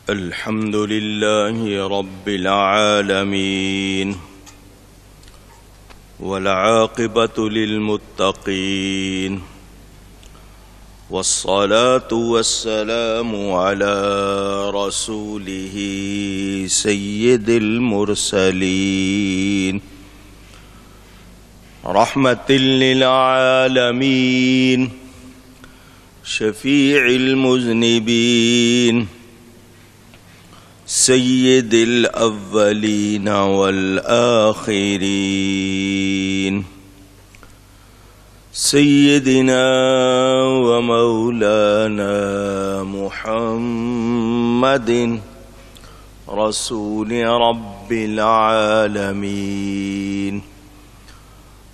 الحمد لله رب العالمين والعاقبة للمتقين والصلاة والسلام على رسوله سيد المرسلين رحمة للعالمين شفيع المذنبين سيد الأولين والآخرين سيدنا ومولانا محمد رسول رب العالمين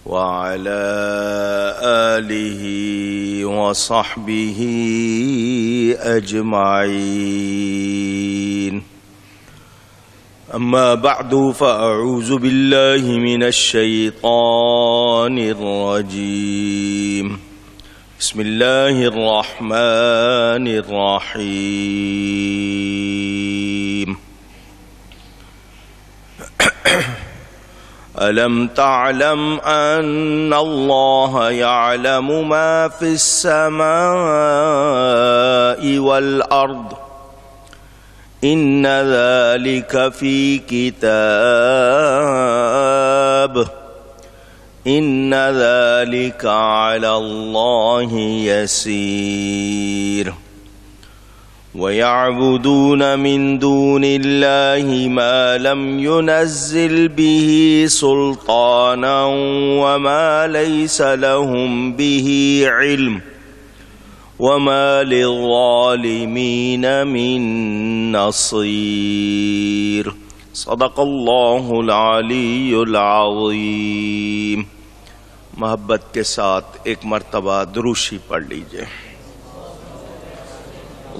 وعلى آله وصحبه أجمعين. أما بعد فأعوذ بالله من الشيطان الرجيم. بسم الله الرحمن الرحيم. ألم تعلم أن الله يعلم ما في السماء والأرض إن ذلك في كتاب إن ذلك على الله يسير. ويعبدون من دون الله ما لم ينزل به سلطانا وما ليس لهم به علم وما للظالمين من نصير. صدق اللہ العلی العظیم. محبت کے ساتھ ایک مرتبہ دروشی پڑھ لیجئے.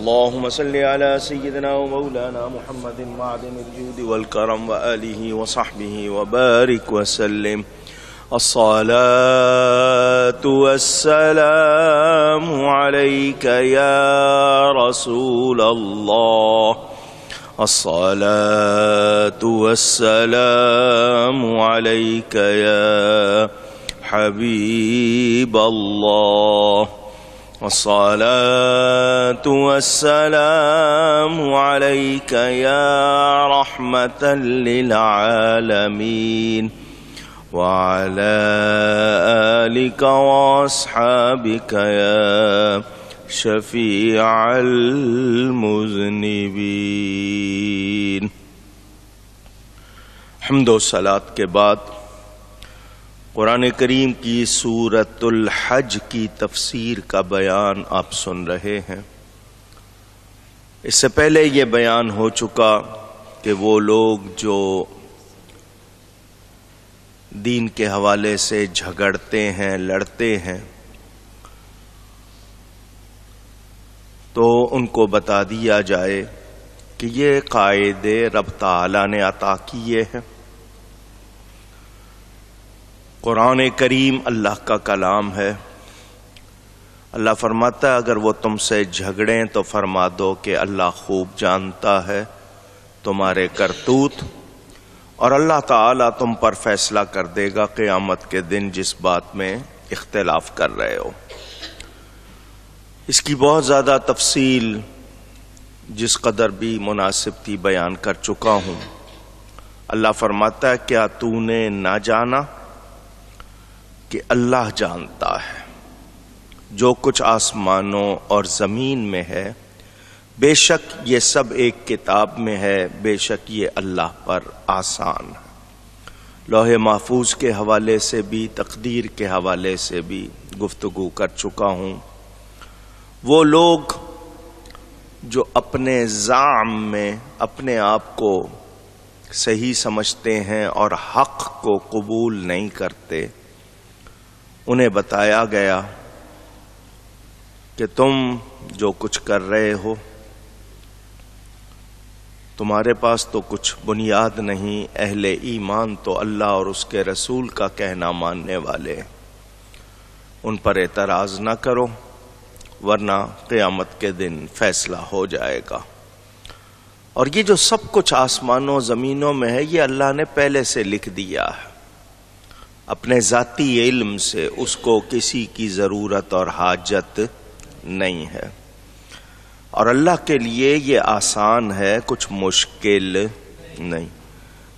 اللهم صل على سيدنا ومولانا محمد معدن الجود والكرم وآله وصحبه وبارك وسلم. الصلاة والسلام عليك يا رسول الله. الصلاة والسلام عليك يا حبيب الله. الصلاة والسلام عليك يا رحمة للعالمين وعلى آلك وأصحابك يا شفيع المذنبين. حمد و صلاۃ کے بعد قرآن کریم کی سورۃ الحج کی تفسیر کا بیان آپ سن رہے ہیں. اس سے پہلے یہ بیان ہو چکا کہ وہ لوگ جو دین کے حوالے سے جھگڑتے ہیں، لڑتے ہیں، تو ان کو بتا دیا جائے کہ یہ قاعدے رب تعالی نے عطا کیے ہیں. قرآن کریم اللہ کا کلام ہے. اللہ فرماتا ہے اگر وہ تم سے جھگڑیں تو فرما دو کہ اللہ خوب جانتا ہے تمہارے کرتوت، اور اللہ تعالیٰ تم پر فیصلہ کر دے گا قیامت کے دن جس بات میں اختلاف کر رہے ہو. اس کی بہت زیادہ تفصیل جس قدر بھی مناسب تھی بیان کر چکا ہوں. اللہ فرماتا ہے کیا تو نے نہ جانا کہ اللہ جانتا ہے جو کچھ آسمانوں اور زمین میں ہے، بے شک یہ سب ایک کتاب میں ہے، بے شک یہ اللہ پر آسان ہے. لوح محفوظ کے حوالے سے بھی تقدیر کے حوالے سے بھی گفتگو کر چکا ہوں. وہ لوگ جو اپنے زعم میں اپنے آپ کو صحیح سمجھتے ہیں اور حق کو قبول نہیں کرتے، انہیں بتایا گیا کہ تم جو کچھ کر رہے ہو تمہارے پاس تو کچھ بنیاد نہیں. اہل ایمان تو اللہ اور اس کے رسول کا کہنا ماننے والے، ان پر اعتراض نہ کرو ورنہ قیامت کے دن فیصلہ ہو جائے گا۔ اور یہ جو سب کچھ آسمانوں زمینوں میں ہے یہ اللہ نے پہلے سے لکھ دیا ہے اپنے ذاتی علم سے، اس کو کسی کی ضرورت اور حاجت نہیں ہے۔ اور اللہ کے لیے یہ آسان ہے، کچھ مشکل نہیں۔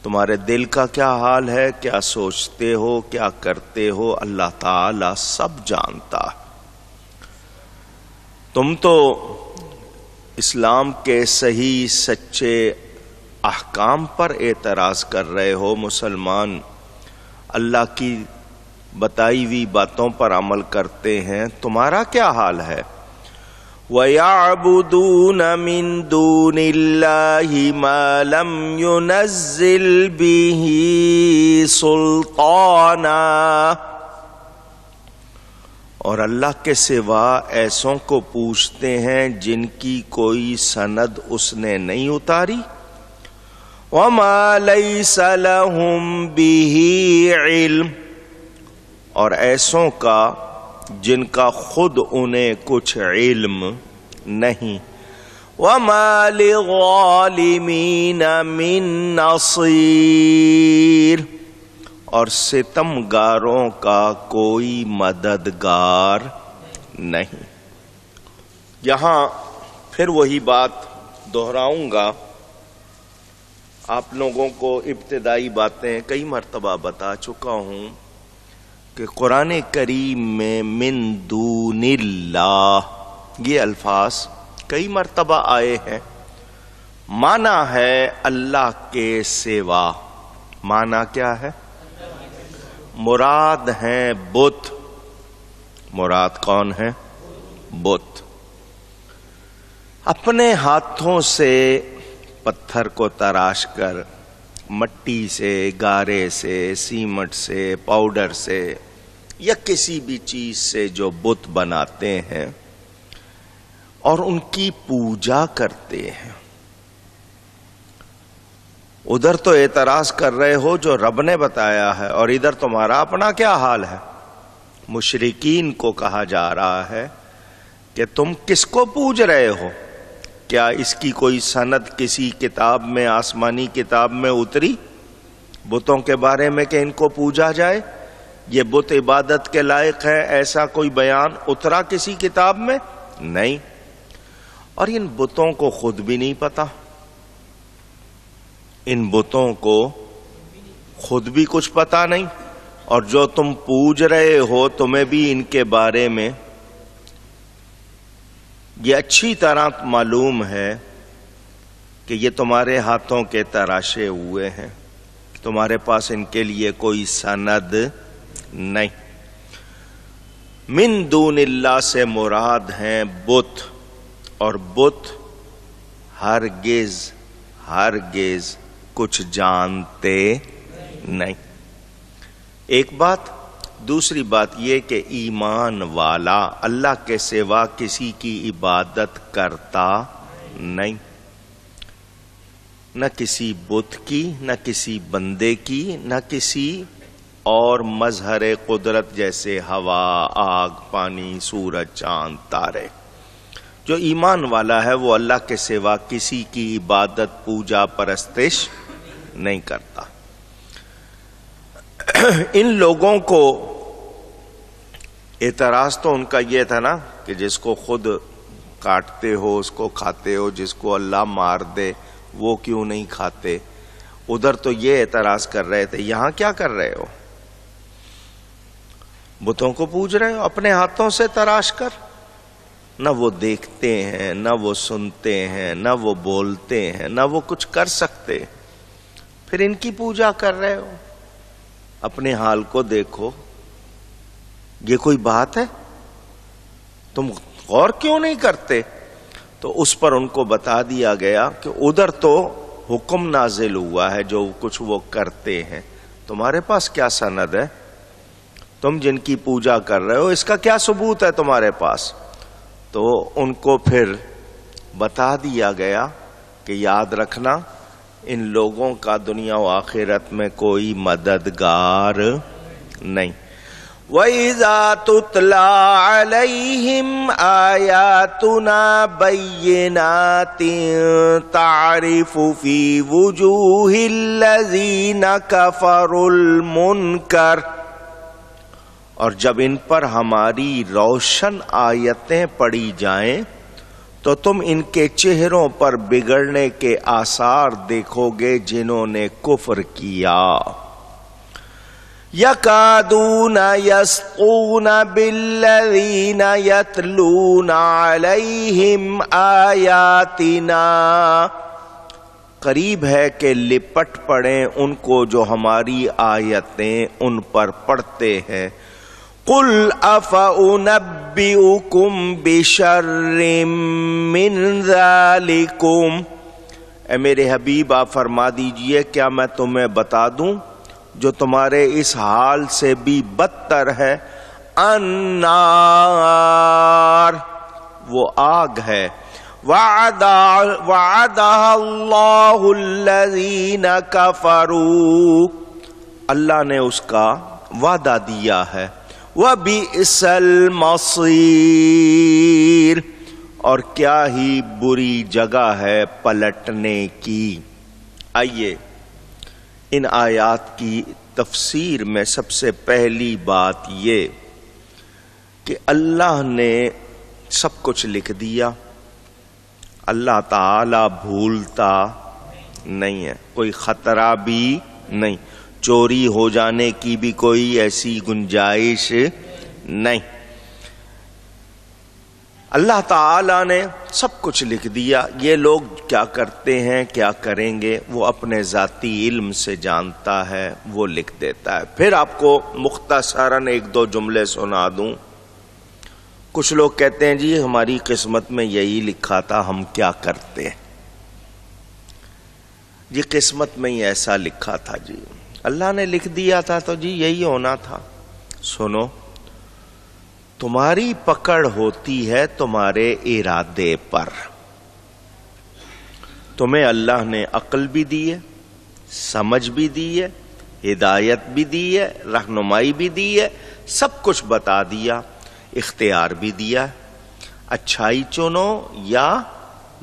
تمہارے دل کا کیا حال ہے، کیا سوچتے ہو، کیا کرتے ہو، اللہ تعالی سب جانتا ہے۔ تم تو اسلام کے صحیح سچے احکام پر اعتراض کر رہے ہو، مسلمان اللہ کی بتائی ہوئی باتوں پر عمل کرتے ہیں، تمہارا کیا حال ہے؟ وَيَعْبُدُونَ مِن دُونِ اللَّهِ مَا لَمْ يُنَزِّلْ بِهِ سُلْطَانًا، اور اللہ کے سوا ایسوں کو پوچھتے ہیں جن کی کوئی سند اس نے نہیں اتاری۔ وَمَا لَيْسَ لَهُمْ بِهِ عِلْمٌ، اور ایسوں کا جن کا خود انہیں کچھ علم نہیں۔ وَمَا لِلظَّالِمِينَ مِن نَصِيرٍ، اور ستمگاروں کا کوئی مددگار نہیں۔ یہاں پھر وہی بات دہراؤں گا، آپ لوگوں کو ابتدائی باتیں کئی مرتبہ بتا چکا ہوں کہ قرآن کریم میں من دون اللہ یہ الفاظ کئی مرتبہ آئے ہیں۔ معنی ہے اللہ کے سوا۔ معنی کیا ہے؟ مراد ہیں بت۔ مراد کون ہے؟ بت۔ اپنے ہاتھوں سے پتھر کو تراش کر، مٹی سے، گارے سے، سیمنٹ سے، پاؤڈر سے یا کسی بھی چیز سے جو بت بناتے ہیں اور ان کی پوجا کرتے ہیں، ادھر تو اعتراض کر رہے ہو جو رب نے بتایا ہے، اور ادھر تمہارا اپنا کیا حال ہے؟ مشرکین کو کہا جا رہا ہے کہ تم کس کو پوج رہے ہو؟ کیا اس کی کوئی سند کسی کتاب میں، آسمانی کتاب میں اتری بتوں کے بارے میں کہ ان کو پوجا جائے؟ یہ بت عبادت کے لائق ہے، ایسا کوئی بیان اترا کسی کتاب میں؟ نہیں۔ اور ان بتوں کو خود بھی نہیں پتا، ان بتوں کو خود بھی کچھ پتا نہیں، اور جو تم پوج رہے ہو تمہیں بھی ان کے بارے میں یہ اچھی طرح معلوم ہے کہ یہ تمہارے ہاتھوں کے تراشے ہوئے ہیں، تمہارے پاس ان کے لیے کوئی سند نہیں۔ من دون اللہ سے مراد ہیں بت، اور بت ہرگز ہرگز کچھ جانتے نہیں۔ ایک بات۔ دوسری بات یہ کہ ایمان والا اللہ کے سوا کسی کی عبادت کرتا نہیں، نہ کسی بت کی، نہ کسی بندے کی، نہ کسی اور مظہر قدرت جیسے ہوا، آگ، پانی، سورج، چاند، تارے۔ جو ایمان والا ہے وہ اللہ کے سوا کسی کی عبادت، پوجا، پرستش نہیں کرتا۔ ان لوگوں کو اعتراض تو ان کا یہ تھا نا کہ جس کو خود کاٹتے ہو اس کو کھاتے ہو، جس کو اللہ مار دے وہ کیوں نہیں کھاتے؟ ادھر تو یہ اعتراض کر رہے تھے، یہاں کیا کر رہے ہو؟ بتوں کو پوج رہے ہو اپنے ہاتھوں سے تراش کر۔ نہ وہ دیکھتے ہیں، نہ وہ سنتے ہیں، نہ وہ بولتے ہیں، نہ وہ کچھ کر سکتے، پھر ان کی پوجا کر رہے ہو۔ اپنے حال کو دیکھو، یہ کوئی بات ہے؟ تم غور کیوں نہیں کرتے؟ تو اس پر ان کو بتا دیا گیا کہ ادھر تو حکم نازل ہوا ہے جو کچھ وہ کرتے ہیں، تمہارے پاس کیا سند ہے؟ تم جن کی پوجا کر رہے ہو اس کا کیا ثبوت ہے تمہارے پاس؟ تو ان کو پھر بتا دیا گیا کہ یاد رکھنا ان لوگوں کا دنیا و آخرت میں کوئی مددگار نہیں۔ وَإِذَا تُتْلَى عَلَيْهِمْ آيَاتُنَا بَيِّنَاتٍ تَعْرِفُ فِي وُجُوهِ الَّذِينَ كَفَرُوا الْمُنكَرَ، اور جب ان پر ہماری روشن آیتیں پڑھی جائیں تو تم ان کے چہروں پر بگڑنے کے آثار دیکھو گے جنہوں نے کفر کیا۔ یکادون یسقون بالذین یتلون علیہم آیاتنا، قریب ہے کہ لپٹ پڑیں ان کو جو ہماری آیتیں ان پر پڑھتے ہیں۔ قل افانبئکم بشر من ذالکم، اے میرے حبیب آپ فرما دیجئے کیا میں تمہیں بتا دوں جو تمہارے اس حال سے بھی بدتر ہے؟ النار، وہ آگ ہے۔ وعدها اللہ الذین کفروا، اللہ نے اس کا وعدہ دیا ہے۔ وبئس المصیر، اور کیا ہی بری جگہ ہے پلٹنے کی۔ آئیے ان آیات کی تفسیر میں سب سے پہلی بات یہ کہ اللہ نے سب کچھ لکھ دیا، اللہ تعالی بھولتا نہیں ہے، کوئی خطرہ بھی نہیں، چوری ہو جانے کی بھی کوئی ایسی گنجائش نہیں۔ اللہ تعالی نے سب کچھ لکھ دیا، یہ لوگ کیا کرتے ہیں کیا کریں گے وہ اپنے ذاتی علم سے جانتا ہے، وہ لکھ دیتا ہے۔ پھر آپ کو مختصراً ایک دو جملے سنا دوں۔ کچھ لوگ کہتے ہیں جی ہماری قسمت میں یہی لکھا تھا، ہم کیا کرتے ہیں؟ جی قسمت میں ہی ایسا لکھا تھا، جی اللہ نے لکھ دیا تھا تو جی یہی ہونا تھا۔ سنو، تمہاری پکڑ ہوتی ہے تمہارے ارادے پر۔ تمہیں اللہ نے عقل بھی دی ہے، سمجھ بھی دی ہے، ہدایت بھی دی ہے، رہنمائی بھی دی ہے، سب کچھ بتا دیا، اختیار بھی دیا۔ اچھائی چنو یا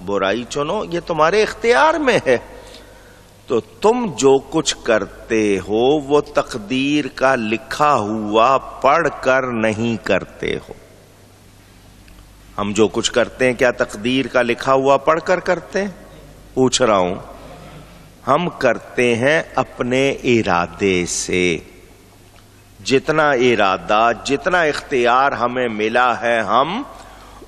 برائی چنو یہ تمہارے اختیار میں ہے، تو تم جو کچھ کرتے ہو وہ تقدیر کا لکھا ہوا پڑھ کر نہیں کرتے ہو۔ ہم جو کچھ کرتے ہیں کیا تقدیر کا لکھا ہوا پڑھ کر کرتے ہیں؟ پوچھ رہا ہوں۔ ہم کرتے ہیں اپنے ارادے سے، جتنا ارادہ جتنا اختیار ہمیں ملا ہے ہم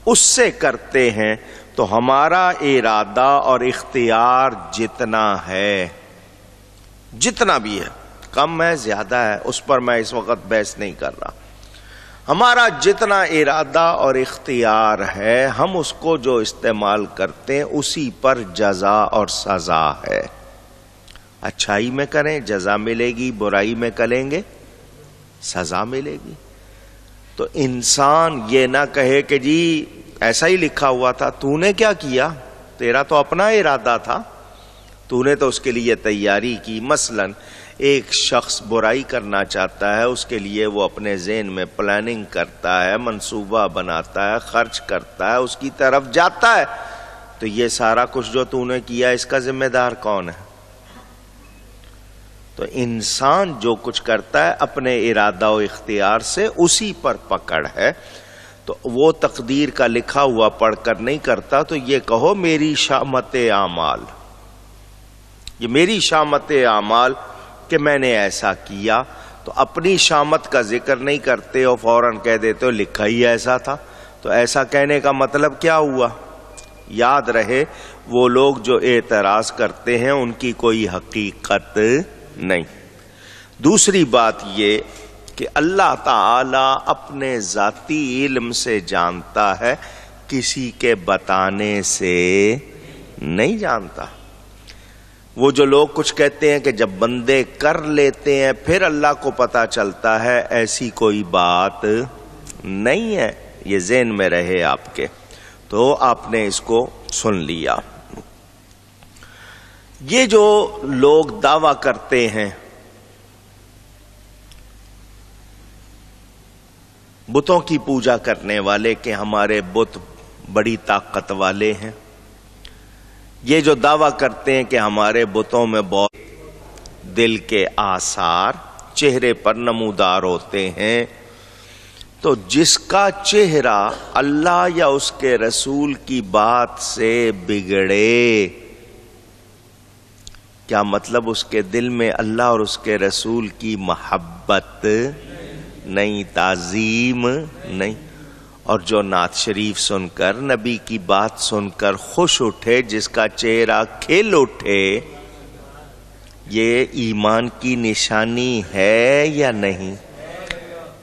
اس سے کرتے ہیں، تو ہمارا ارادہ اور اختیار جتنا ہے، جتنا بھی ہے، کم ہے زیادہ ہے، اس پر میں اس وقت بحث نہیں کر رہا، ہمارا جتنا ارادہ اور اختیار ہے ہم اس کو جو استعمال کرتے ہیں اسی پر جزا اور سزا ہے۔ اچھائی میں کریں جزا ملے گی، برائی میں کریں گے سزا ملے گی۔ تو انسان یہ نہ کہے کہ جی ایسا ہی لکھا ہوا تھا، تو نے کیا کیا، تیرا تو اپنا ارادہ تھا، تو نے تو اس کے لیے تیاری کی۔ مثلا ایک شخص برائی کرنا چاہتا ہے، اس کے لیے وہ اپنے ذہن میں پلاننگ کرتا ہے، منصوبہ بناتا ہے، خرچ کرتا ہے، اس کی طرف جاتا ہے، تو یہ سارا کچھ جو تو نے کیا اس کا ذمہ دار کون ہے؟ تو انسان جو کچھ کرتا ہے اپنے ارادہ و اختیار سے اسی پر پکڑ ہے، تو وہ تقدیر کا لکھا ہوا پڑھ کر نہیں کرتا، تو یہ کہو میری شامت اعمال، یہ میری شامت اعمال کہ میں نے ایسا کیا، تو اپنی شامت کا ذکر نہیں کرتے ہو، فوراً کہہ دیتے ہو لکھا ہی ایسا تھا۔ تو ایسا کہنے کا مطلب کیا ہوا؟ یاد رہے وہ لوگ جو اعتراض کرتے ہیں ان کی کوئی حقیقت نہیں۔ دوسری بات یہ کہ اللہ تعالی اپنے ذاتی علم سے جانتا ہے، کسی کے بتانے سے نہیں جانتا۔ وہ جو لوگ کچھ کہتے ہیں کہ جب بندے کر لیتے ہیں پھر اللہ کو پتا چلتا ہے، ایسی کوئی بات نہیں ہے، یہ ذہن میں رہے آپ کے۔ تو آپ نے اس کو سن لیا۔ یہ جو لوگ دعویٰ کرتے ہیں بتوں کی پوجا کرنے والے کہ ہمارے بت بڑی طاقت والے ہیں، یہ جو دعویٰ کرتے ہیں کہ ہمارے بتوں میں بہت دل کے آثار چہرے پر نمودار ہوتے ہیں، تو جس کا چہرہ اللہ یا اس کے رسول کی بات سے بگڑے، کیا مطلب اس کے دل میں اللہ اور اس کے رسول کی محبت نہیں، تعظیم نہیں، اور جو نعت شریف سن کر نبی کی بات سن کر خوش اٹھے، جس کا چہرہ کھل اٹھے، یہ ایمان کی نشانی ہے یا نہیں؟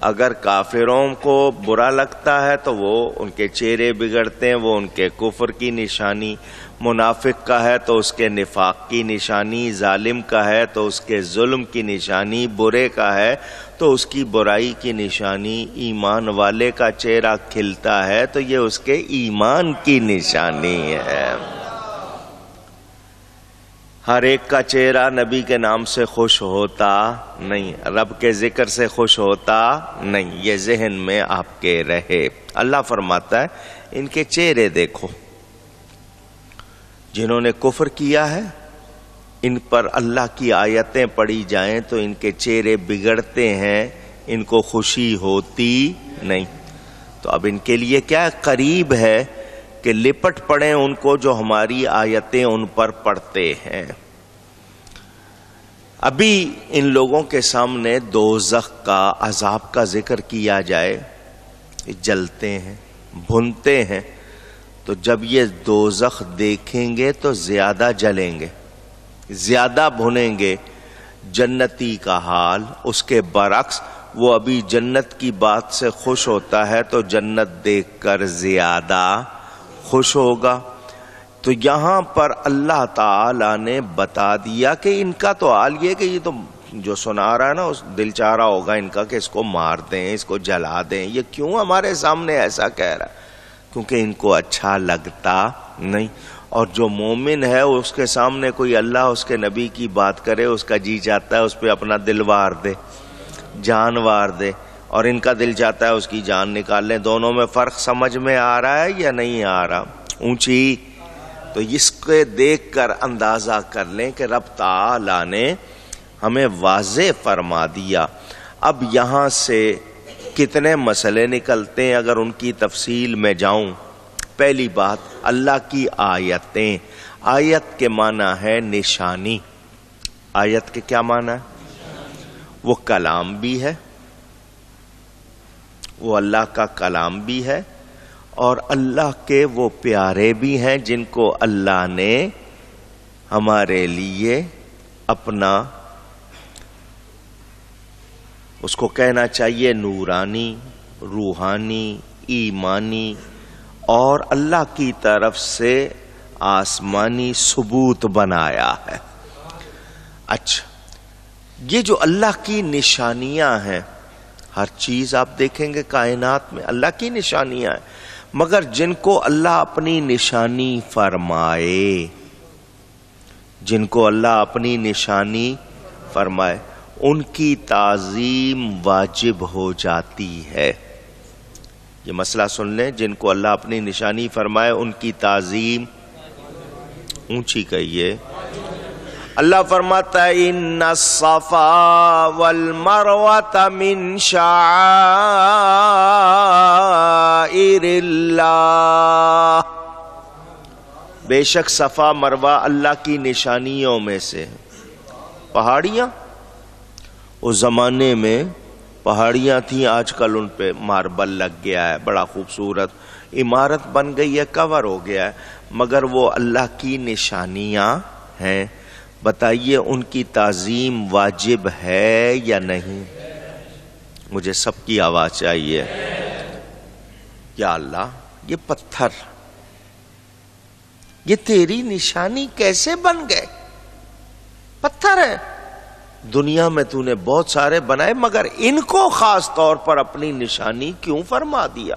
اگر کافروں کو برا لگتا ہے تو وہ ان کے چہرے بگڑتے ہیں، وہ ان کے کفر کی نشانی، منافق کا ہے تو اس کے نفاق کی نشانی، ظالم کا ہے تو اس کے ظلم کی نشانی، برے کا ہے تو اس کی برائی کی نشانی، ایمان والے کا چہرہ کھلتا ہے تو یہ اس کے ایمان کی نشانی ہے۔ ہر ایک کا چہرہ نبی کے نام سے خوش ہوتا نہیں، رب کے ذکر سے خوش ہوتا نہیں، یہ ذہن میں آپ کے رہے۔ اللہ فرماتا ہے ان کے چہرے دیکھو، جنہوں نے کفر کیا ہے ان پر اللہ کی آیتیں پڑھی جائیں تو ان کے چہرے بگڑتے ہیں، ان کو خوشی ہوتی نہیں۔ تو اب ان کے لیے کیا قریب ہے کہ لپٹ پڑیں ان کو جو ہماری آیتیں ان پر پڑھتے ہیں۔ ابھی ان لوگوں کے سامنے دوزخ کا عذاب کا ذکر کیا جائے، جلتے ہیں، بھنتے ہیں، تو جب یہ دوزخ دیکھیں گے تو زیادہ جلیں گے، زیادہ بھنیں گے۔ جنتی کا حال اس کے برعکس، وہ ابھی جنت کی بات سے خوش ہوتا ہے تو جنت دیکھ کر زیادہ خوش ہوگا۔ تو یہاں پر اللہ تعالی نے بتا دیا کہ ان کا تو حال یہ کہ یہ تو جو سنا رہا ہے نا، اس دل چاہ رہا ہوگا ان کا کہ اس کو مار دیں، اس کو جلا دیں، یہ کیوں ہمارے سامنے ایسا کہہ رہا ہے؟ کیونکہ ان کو اچھا لگتا نہیں۔ اور جو مومن ہے اس کے سامنے کوئی اللہ اس کے نبی کی بات کرے، اس کا جی چاہتا ہے اس پہ اپنا دل وار دے، جان وار دے، اور ان کا دل چاہتا ہے اس کی جان نکال لیں۔ دونوں میں فرق سمجھ میں آ رہا ہے یا نہیں آ رہا؟ اونچی تو اس کے دیکھ کر اندازہ کر لیں کہ رب تعالی نے ہمیں واضح فرما دیا۔ اب یہاں سے کتنے مسئلے نکلتے ہیں اگر ان کی تفصیل میں جاؤں۔ پہلی بات، اللہ کی آیتیں۔ آیت کے معنی ہے نشانی۔ آیت کے کیا معنی ہے؟ وہ کلام بھی ہے، وہ اللہ کا کلام بھی ہے، اور اللہ کے وہ پیارے بھی ہیں جن کو اللہ نے ہمارے لیے اپنا، اس کو کہنا چاہیے نورانی، روحانی، ایمانی اور اللہ کی طرف سے آسمانی ثبوت بنایا ہے۔ اچھا، یہ جو اللہ کی نشانیاں ہیں، ہر چیز آپ دیکھیں گے کائنات میں اللہ کی نشانیاں ہیں، مگر جن کو اللہ اپنی نشانی فرمائے، جن کو اللہ اپنی نشانی فرمائے، ان کی تعظیم واجب ہو جاتی ہے۔ یہ مسئلہ سن لیں، جن کو اللہ اپنی نشانی فرمائے ان کی تعظیم، اونچی کہیے، اللہ فرماتا ہے ان الصفا والمروۃ من شعائر اللہ، بے شک صفا مروہ اللہ کی نشانیوں میں سے۔ پہاڑیاں، اس زمانے میں پہاڑیاں تھیں، آج کل ان پہ ماربل لگ گیا ہے، بڑا خوبصورت عمارت بن گئی ہے، کور ہو گیا ہے، مگر وہ اللہ کی نشانیاں ہیں۔ بتائیے ان کی تعظیم واجب ہے یا نہیں؟ مجھے سب کی آواز چاہیے۔ یا اللہ، یہ پتھر، یہ تیری نشانی کیسے بن گئے؟ پتھر ہے، دنیا میں تو نے بہت سارے بنائے مگر ان کو خاص طور پر اپنی نشانی کیوں فرما دیا؟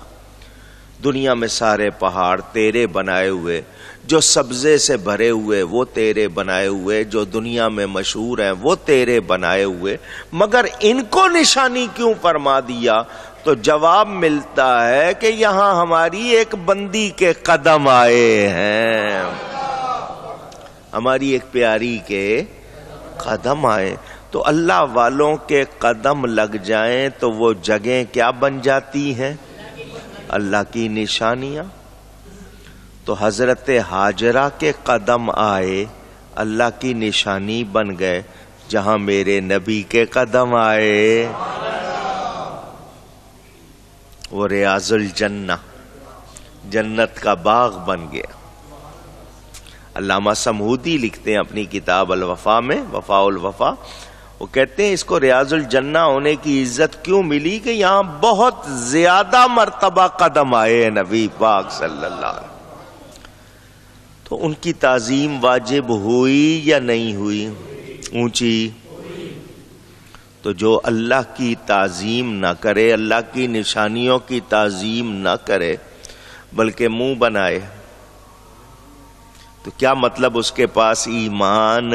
دنیا میں سارے پہاڑ تیرے بنائے ہوئے، جو سبزے سے بھرے ہوئے وہ تیرے بنائے ہوئے، جو دنیا میں مشہور ہیں وہ تیرے بنائے ہوئے، مگر ان کو نشانی کیوں فرما دیا؟ تو جواب ملتا ہے کہ یہاں ہماری ایک بندی کے قدم آئے ہیں، ہماری ایک پیاری کے قدم آئے۔ تو اللہ والوں کے قدم لگ جائیں تو وہ جگہیں کیا بن جاتی ہیں؟ اللہ کی نشانیاں۔ تو حضرت ہاجرہ کے قدم آئے، اللہ کی نشانی بن گئے، جہاں میرے نبی کے قدم آئے وہ ریاض الجنہ، جنت کا باغ بن گیا۔ علامہ سمہودی لکھتے ہیں اپنی کتاب الوفا میں، وفاء الوفا، وہ کہتے ہیں اس کو ریاض الجنہ ہونے کی عزت کیوں ملی کہ یہاں بہت زیادہ مرتبہ قدم آئے ہیں نبی پاک صلی اللہ علیہ وسلم۔ تو ان کی تعظیم واجب ہوئی یا نہیں ہوئی؟ اونچی۔ تو جو اللہ کی تعظیم نہ کرے، اللہ کی نشانیوں کی تعظیم نہ کرے، بلکہ منہ بنائے، تو کیا مطلب اس کے پاس ایمان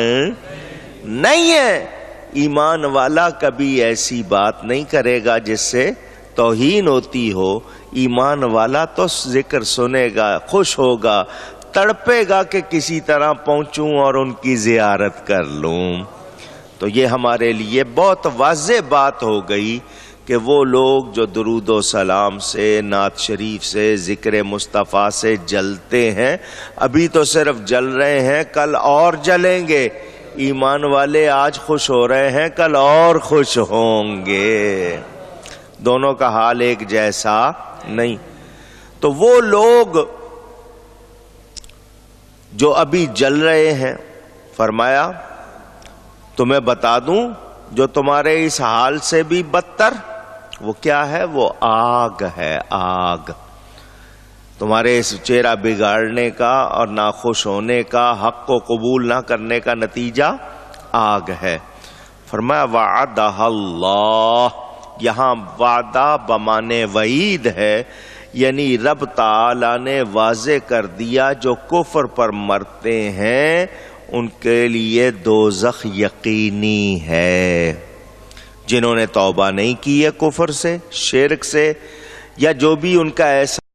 نہیں ہے؟ ایمان والا کبھی ایسی بات نہیں کرے گا جس سے توہین ہوتی ہو۔ ایمان والا تو ذکر سنے گا، خوش ہوگا، تڑپے گا کہ کسی طرح پہنچوں اور ان کی زیارت کر لوں۔ تو یہ ہمارے لیے بہت واضح بات ہو گئی کہ وہ لوگ جو درود و سلام سے، نعت شریف سے، ذکر مصطفیٰ سے جلتے ہیں، ابھی تو صرف جل رہے ہیں، کل اور جلیں گے۔ ایمان والے آج خوش ہو رہے ہیں، کل اور خوش ہوں گے۔ دونوں کا حال ایک جیسا نہیں۔ تو وہ لوگ جو ابھی جل رہے ہیں، فرمایا تمہیں بتا دوں جو تمہارے اس حال سے بھی بدتر، وہ کیا ہے؟ وہ آگ ہے، آگ۔ تمہارے اس چہرہ بگاڑنے کا اور ناخوش ہونے کا، حق کو قبول نہ کرنے کا نتیجہ آگ ہے۔ فرمایا وعدہ اللہ، یہاں وعدہ بمانے وعید ہے، یعنی رب تعالی نے واضح کر دیا جو کفر پر مرتے ہیں ان کے لیے دوزخ یقینی ہے۔ جنہوں نے توبہ نہیں کی ہے کفر سے، شرک سے، یا جو بھی ان کا ایسا